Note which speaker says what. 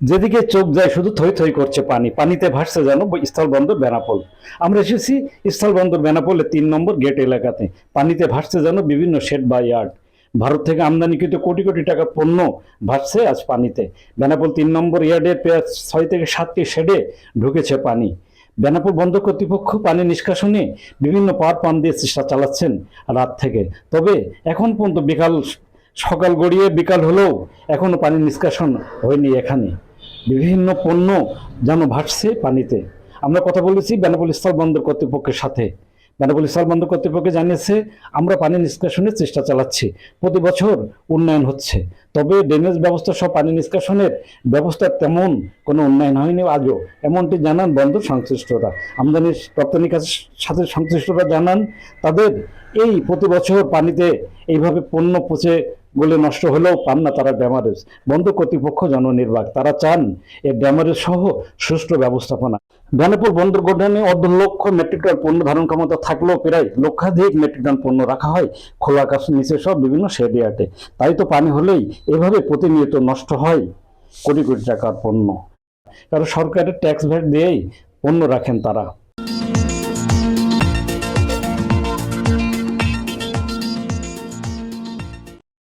Speaker 1: যেদিকে চোখ যায় শুধু থই থই করছে পানি, পানিতে ভাসছে যেন স্থলবন্দর বেনাপোল। আমরা এসেছি স্থলবন্দর বেনাপোলের 3 নম্বর গেট এলাকাতে। পানিতে ভাসছে যেন বিভিন্ন শেড বা ইয়ার্ড। ভারত থেকে আমদানিকৃত কোটি কোটি টাকার পণ্য ভাসছে আজ পানিতে। বেনাপোল 3 নম্বর ইয়ার্ডের প্রায় 6 থেকে 7টি শেডে ঢুকেছে পানি। বেনাপোল বন্দর কর্তৃপক্ষ পানি নিষ্কাশনে বিভিন্ন পাওয়ার পাম্প দিয়ে চেষ্টা চালাচ্ছেন রাত থেকে। তবে এখন পর্যন্ত সকাল গড়িয়ে বিকাল হলেও এখনো পানি নিষ্কাশন হয়নি এখানে। বিভিন্ন পণ্য যেন ভাসছে পানিতে। আমরা কথা বলেছি বেনাপোল স্থল বন্দর কর্তৃপক্ষের সাথে। বেনাপোল স্থল বন্দর কর্তৃপক্ষ জানিয়েছে, আমরা পানি নিষ্কাশনের চেষ্টা চালাচ্ছি, প্রতি বছর উন্নয়ন হচ্ছে। তবে ড্রেনেজ ব্যবস্থা সহ পানি নিষ্কাশনের ব্যবস্থা তেমন কোনো উন্নয়ন হয়নি আজও, এমনটি জানান বন্দর সংশ্লিষ্টরা। আমদানি রপ্তানির সাথে সংশ্লিষ্টরা জানান, তাদের এই প্রতি বছর পানিতে এইভাবে পণ্য পচে গলে নষ্ট হলেও পান না তারা ড্যামারেজ। বন্দর কর্তৃপক্ষ জননির্বাক, তারা চান এর ড্যামারেজ সহ সুষ্ঠু ব্যবস্থাপনা। বেনাপোল বন্দর গোডাউনে 1,00,000 মেট্রিক টন পণ্য ধারণ ক্ষমতা থাকলেও প্রায় লক্ষাধিক মেট্রিক টন পণ্য রাখা হয় খোলা আকাশের নিচে সব বিভিন্ন শেড ইয়ার্ডে। তাই তো পানি হলেই এভাবে প্রতিনিয়ত নষ্ট হয় কোটি কোটি টাকার পণ্য। কারণ সরকারের ট্যাক্স ভ্যাট দিয়েই পণ্য রাখেন তারা।